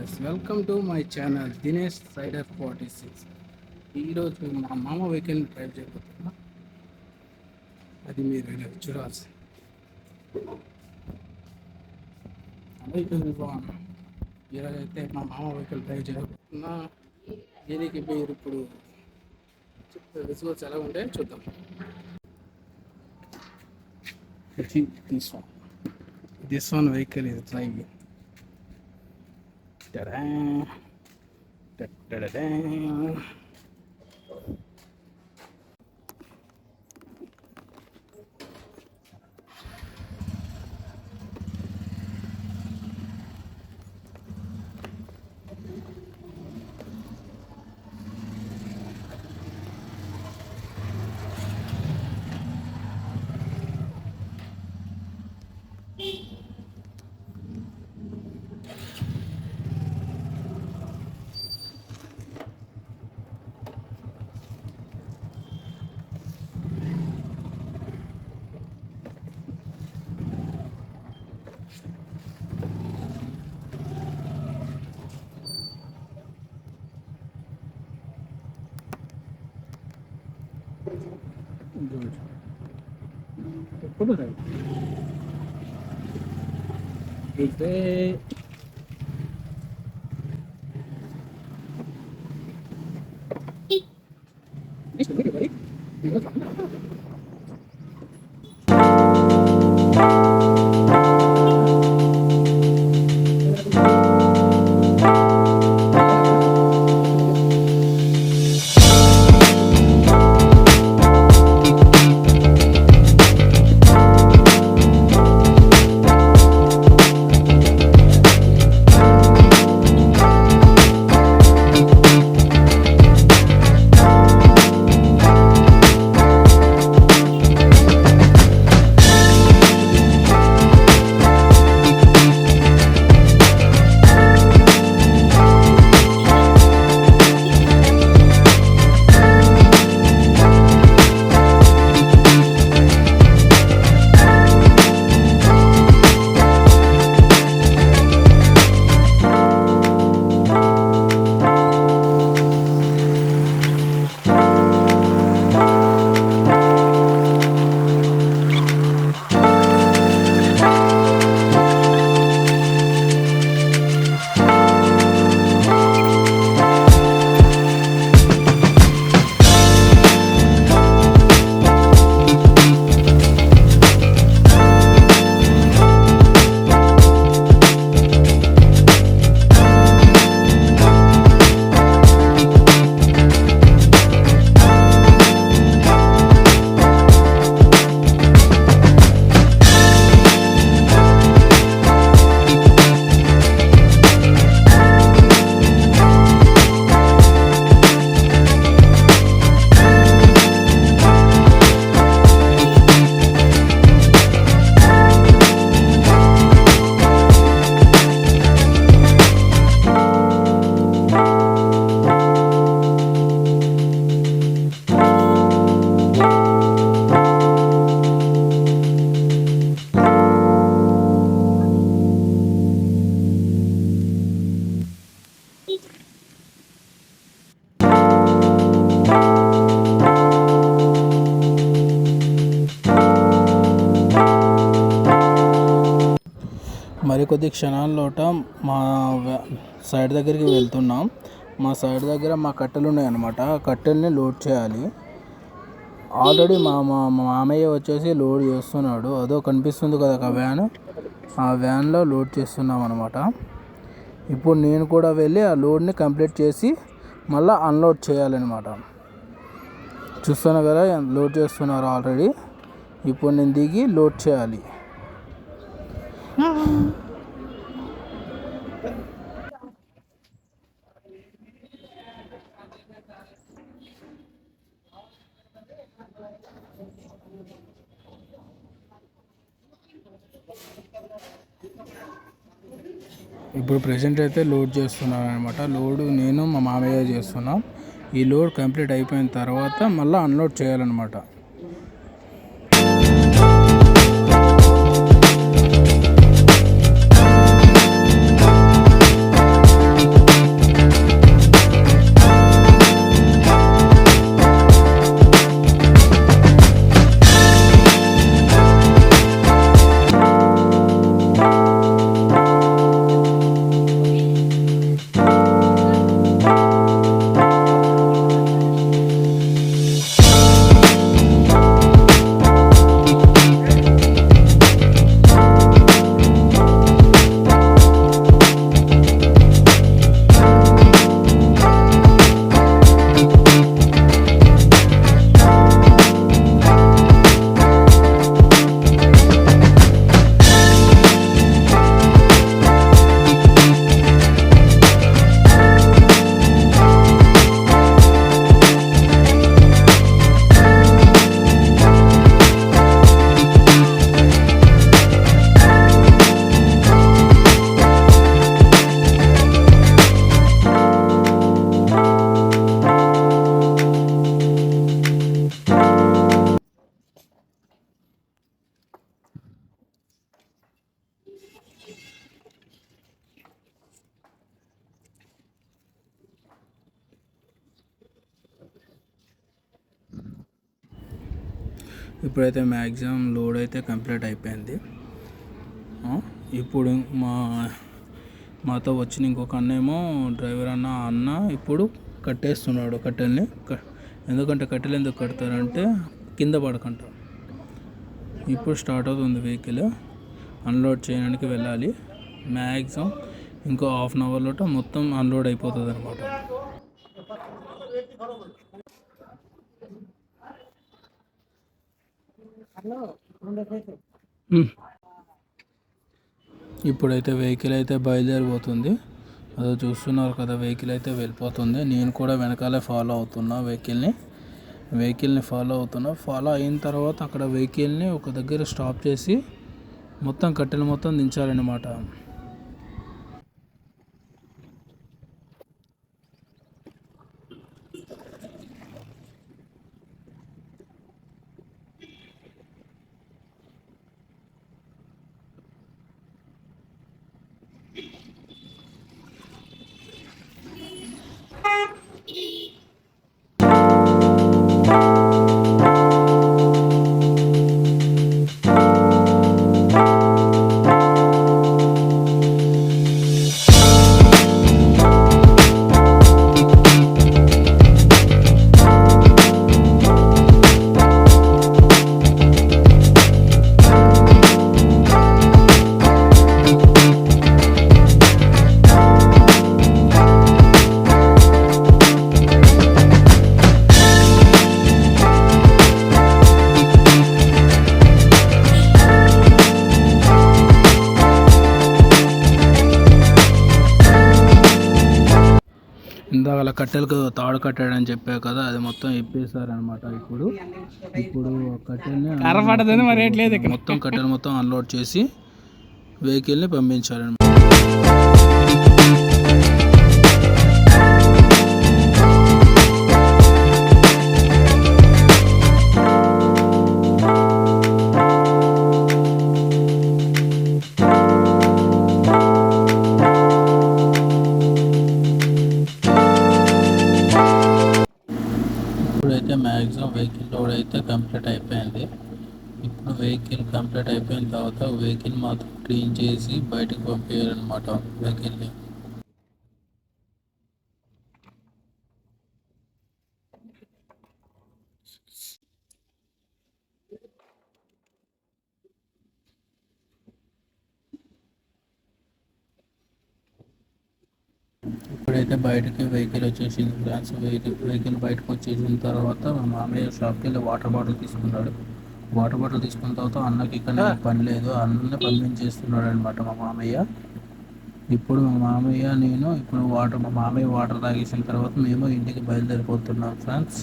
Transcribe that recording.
Guys, welcome to my channel Dinesh cider 46. ఈరోజు మా మామ వెహికల్ డ్రైవ్ చేయబోతున్నా. అది మీరు ఈరోజు చూడాల్సి. ఈరోజు అయితే మా మామ వెహికల్ డ్రైవ్ చేయబోతున్నా. దీనికి మీరు ఇప్పుడు రిజల్ట్స్ ఎలా ఉంటే చూద్దాం. This one vehicle is driving. Ta-da! Ta-da-da-da! Good. Put it right. Good day. Nice to meet you, buddy. మరికొద్ది క్షణాల్లోట మా సైడ్ దగ్గరికి వెళ్తున్నాం. మా సైడ్ దగ్గర మా కట్టెలు ఉన్నాయన్నమాట. ఆ కట్టెల్ని లోడ్ చేయాలి. ఆల్రెడీ మా మామయ్య వచ్చేసి లోడ్ చేస్తున్నాడు. అదో కనిపిస్తుంది కదా వ్యాన్, ఆ వ్యాన్లో లోడ్ చేస్తున్నాం అనమాట. ఇప్పుడు నేను కూడా వెళ్ళి ఆ లోడ్ని కంప్లీట్ చేసి మళ్ళీ అన్లోడ్ చేయాలన్నమాట. చూస్తున్నా కదా లోడ్ చేస్తున్నారు ఆల్రెడీ. ఇప్పుడు నేను దిగి లోడ్ చేయాలి. ఇప్పుడు ప్రెజెంట్ అయితే లోడ్ చేస్తున్నాను అనమాట. లోడ్ నేను మా మామయ్య చేస్తున్నాం. ఈ లోడ్ కంప్లీట్ అయిపోయిన తర్వాత మళ్ళీ అన్లోడ్ చేయాలన్నమాట. ఇప్పుడైతే మ్యాక్సిమం లోడ్ అయితే కంప్లీట్ అయిపోయింది. ఇప్పుడు మాతో వచ్చిన ఇంకొక అన్నేమో డ్రైవర్ అన్న ఇప్పుడు కట్టేస్తున్నాడు కట్టెల్ని. ఎందుకంటే కట్టెలు ఎందుకు కడతారంటే కింద పడకంట. ఇప్పుడు స్టార్ట్ అవుతుంది వెహికల్. అన్లోడ్ చేయడానికి వెళ్ళాలి. మ్యాక్సిమం ఇంకో హాఫ్ అన్ అవర్లో మొత్తం అన్లోడ్ అయిపోతుంది అనమాట. ఇప్పుడైతే వెహికల్ అయితే బయలుదేరిపోతుంది. అదో చూస్తున్నారు కదా, వెహికల్ అయితే వెళ్ళిపోతుంది. నేను కూడా వెనకాలే ఫాలో అవుతున్నా వెహికల్ని ఫాలో అయిన తర్వాత అక్కడ వెహికల్ని ఒక దగ్గర స్టాప్ చేసి మొత్తం కట్టెలు మొత్తం దించాలన్నమాట. ఇందాక అలా కట్టెలకు తాడు కట్టాడని చెప్పా కదా, అది మొత్తం ఇప్పేశారనమాట. ఇప్పుడు కట్టెల్ని మొత్తం కట్టెలు మొత్తం అన్లోడ్ చేసి వెహికల్ని పంపించారనమాట. ఇప్పుడైతే మ్యాక్సిమం వెహికల్ లోడ్ అయితే కంప్లీట్ అయిపోయింది. ఇప్పుడు వెహికల్ కంప్లీట్ అయిపోయిన తర్వాత వెహికల్ మాత్రం క్లీన్ చేసి బయటకు పంపించాలన్నమాట వెహికల్ని. ఇప్పుడైతే బయటకి వెహికల్ వచ్చేసింది ఫ్రెండ్స్. వెహికల్ బయటకు వచ్చేసిన తర్వాత మా మామయ్య షాప్కి వెళ్ళి వాటర్ బాటిల్ తీసుకున్నాడు. వాటర్ బాటిల్ తీసుకున్న తర్వాత అన్నకి ఇక్కడ పని లేదు, అన్ననే పంపించేస్తున్నాడు అనమాట మా మామయ్య. ఇప్పుడు మా మామయ్య నేను ఇప్పుడు మా మామయ్య వాటర్ తాగేసిన తర్వాత మేము ఇంటికి బయలుదేరిపోతున్నాం ఫ్రెండ్స్.